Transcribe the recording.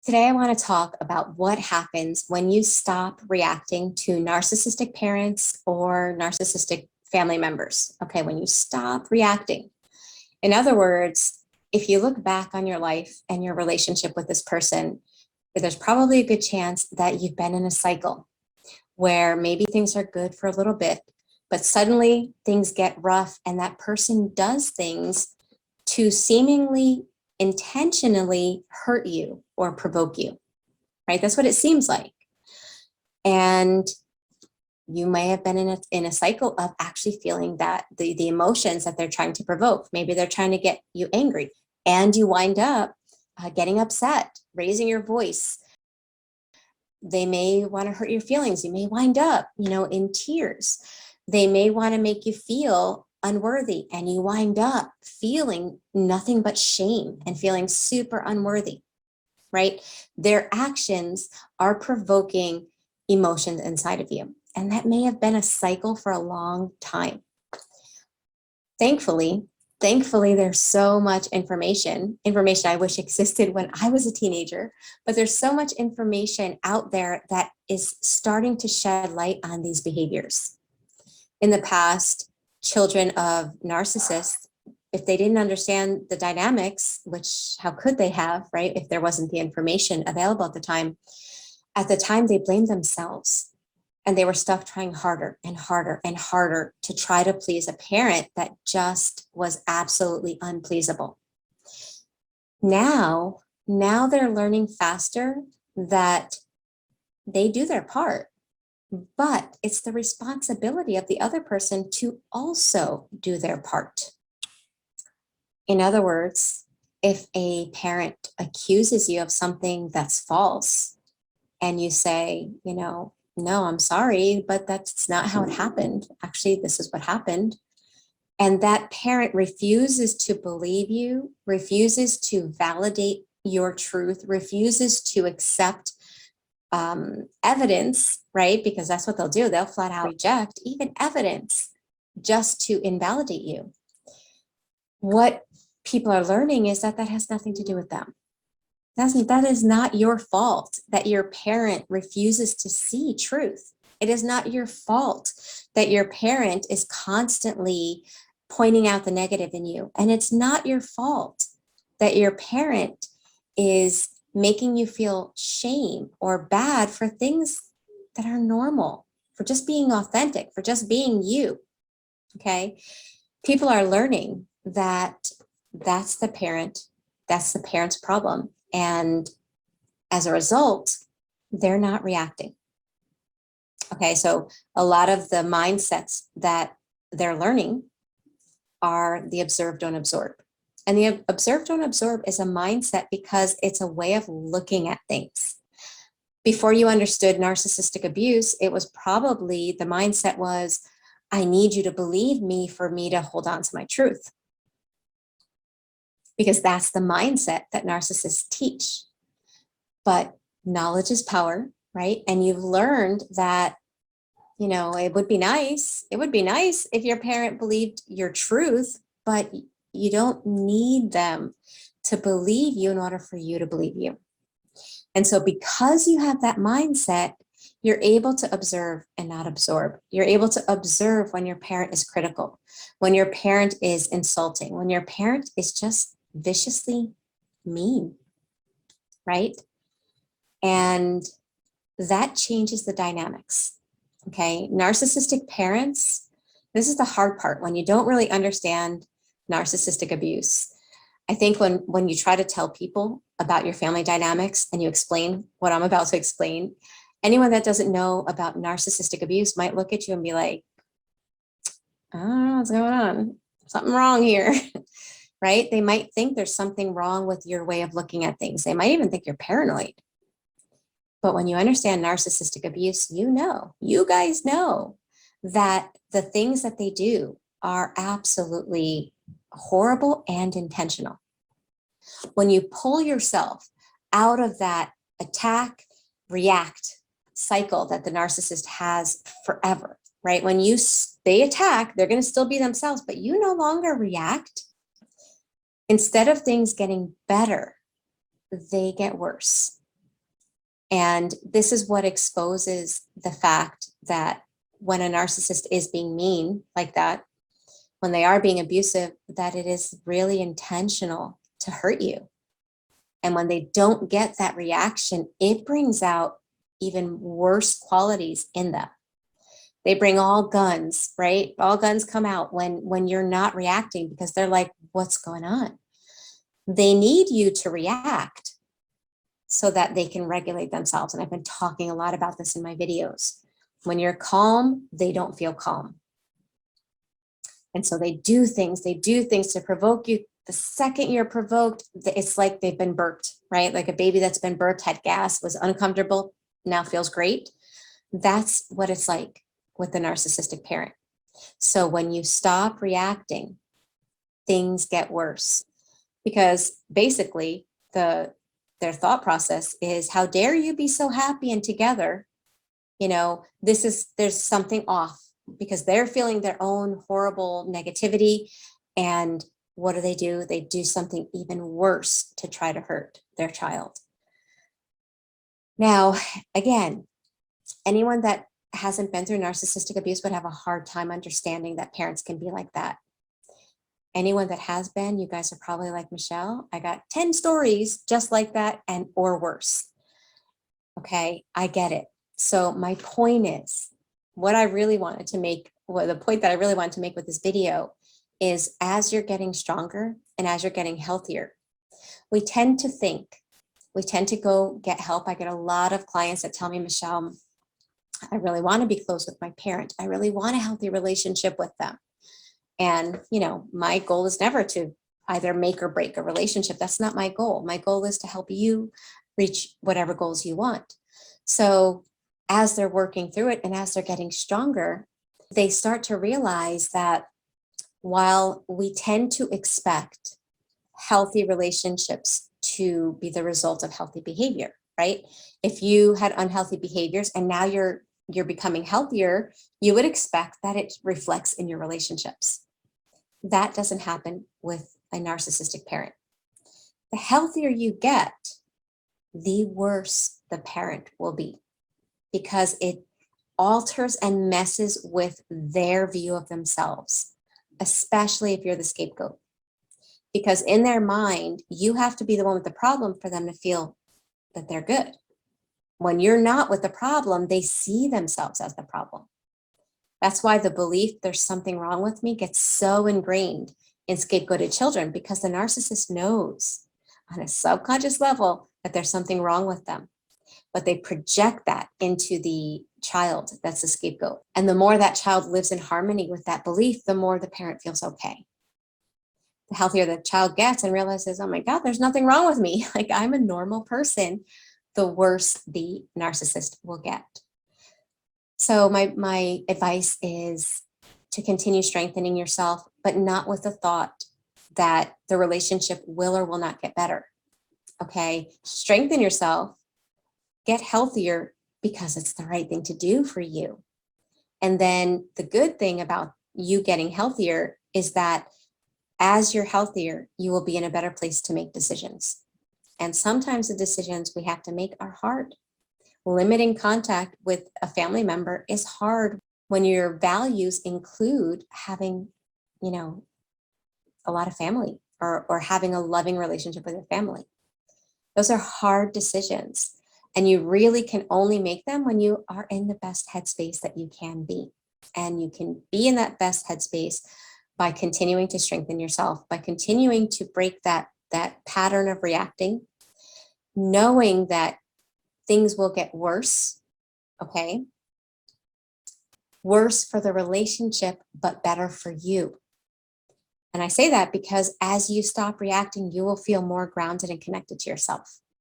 Today, I want to talk about what happens when you stop reacting to narcissistic parents or narcissistic family members. Okay, when you stop reacting. In other words, if you look back on your life and your relationship with this person, there's probably a good chance that you've been in a cycle where maybe things are good for a little bit, but suddenly things get rough and that person does things to seemingly intentionally hurt you or provoke you, right? That's what it seems like. And you may have been in a cycle of actually feeling that the emotions that they're trying to provoke. Maybe they're trying to get you angry and you wind up getting upset, raising your voice. They may want to hurt your feelings. You may wind up, in tears. They may want to make you feel unworthy and you wind up feeling nothing but shame and feeling super unworthy, right? Their actions are provoking emotions inside of you. And that may have been a cycle for a long time. Thankfully, there's so much information I wish existed when I was a teenager, but there's so much information out there that is starting to shed light on these behaviors. In the past, children of narcissists, if they didn't understand the dynamics, which how could they have, right? If there wasn't the information available at the time they blamed themselves. And they were stuck trying harder and harder and harder to try to please a parent that just was absolutely unpleasable. Now they're learning faster that they do their part, but it's the responsibility of the other person to also do their part. In other words, if a parent accuses you of something that's false and you say, no, I'm sorry, but that's not how it happened. Actually, this is what happened. And that parent refuses to believe you, refuses to validate your truth, refuses to accept evidence, right? Because that's what they'll do. They'll flat out reject even evidence just to invalidate you. What people are learning is that has nothing to do with them. That is not your fault that your parent refuses to see truth. It is not your fault that your parent is constantly pointing out the negative in you. And it's not your fault that your parent is making you feel shame or bad for things that are normal, for just being authentic, for just being you. Okay? People are learning that that's the parent's problem. And as a result, they're not reacting. Okay, so a lot of the mindsets that they're learning are the observe, don't absorb. And the observe, don't absorb is a mindset because it's a way of looking at things. Before you understood narcissistic abuse, it was probably the mindset was, I need you to believe me for me to hold on to my truth. Because that's the mindset that narcissists teach. But knowledge is power, right? And you've learned that, it would be nice if your parent believed your truth, but you don't need them to believe you in order for you to believe you. And so because you have that mindset, you're able to observe and not absorb. You're able to observe when your parent is critical, when your parent is insulting, when your parent is just viciously mean, right? And that changes the dynamics, okay? Narcissistic parents, this is the hard part when you don't really understand narcissistic abuse. I think when you try to tell people about your family dynamics and you explain what I'm about to explain, anyone that doesn't know about narcissistic abuse might look at you and be like, I don't know what's going on. Something wrong here. Right? They might think there's something wrong with your way of looking at things. They might even think you're paranoid. But when you understand narcissistic abuse, you guys know that the things that they do are absolutely horrible and intentional. When you pull yourself out of that attack, react cycle that the narcissist has forever, right? When they attack, they're going to still be themselves, but you no longer react. Instead of things getting better, they get worse. And this is what exposes the fact that when a narcissist is being mean like that, when they are being abusive, that it is really intentional to hurt you. And when they don't get that reaction, it brings out even worse qualities in them. They bring all guns, right? All guns come out when you're not reacting, because they're like, what's going on? They need you to react so that they can regulate themselves. And I've been talking a lot about this in my videos. When you're calm, they don't feel calm. And so they do things to provoke you. The second you're provoked, it's like they've been burped, right? Like a baby that's been burped, had gas, was uncomfortable, now feels great. That's what it's like with the narcissistic parent. So when you stop reacting, things get worse, because basically their thought process is, how dare you be so happy and together? There's something off, because they're feeling their own horrible negativity. And what do? They do something even worse to try to hurt their child. Now, again, anyone that hasn't been through narcissistic abuse would have a hard time understanding that parents can be like that. Anyone that has been, you guys are probably like, Michele, I got 10 stories just like that or worse. Okay, I get it. So my point is, the point that I really wanted to make with this video is, as you're getting stronger and as you're getting healthier, we tend to go get help. I get a lot of clients that tell me, Michele, I really want to be close with my parent. I really want a healthy relationship with them. And, my goal is never to either make or break a relationship. That's not my goal. My goal is to help you reach whatever goals you want. So as they're working through it and as they're getting stronger, they start to realize that while we tend to expect healthy relationships to be the result of healthy behavior, right? If you had unhealthy behaviors and now you're becoming healthier, you would expect that it reflects in your relationships. That doesn't happen with a narcissistic parent. The healthier you get, the worse the parent will be, because it alters and messes with their view of themselves, especially if you're the scapegoat. Because in their mind, you have to be the one with the problem for them to feel that they're good. When you're not with the problem, they see themselves as the problem. That's why the belief there's something wrong with me gets so ingrained in scapegoated children, because the narcissist knows on a subconscious level that there's something wrong with them. But they project that into the child that's the scapegoat. And the more that child lives in harmony with that belief, the more the parent feels okay. The healthier the child gets and realizes, oh my God, there's nothing wrong with me. Like, I'm a normal person, the worse the narcissist will get. So my advice is to continue strengthening yourself, but not with the thought that the relationship will or will not get better. Okay, strengthen yourself, get healthier, because it's the right thing to do for you. And then the good thing about you getting healthier is that as you're healthier, you will be in a better place to make decisions. And sometimes the decisions we have to make are hard. Limiting contact with a family member is hard when your values include having, a lot of family or having a loving relationship with your family. Those are hard decisions. And you really can only make them when you are in the best headspace that you can be. And you can be in that best headspace by continuing to strengthen yourself, by continuing to break that pattern of reacting, knowing that things will get worse, okay? Worse for the relationship, but better for you. And I say that because as you stop reacting, you will feel more grounded and connected to yourself.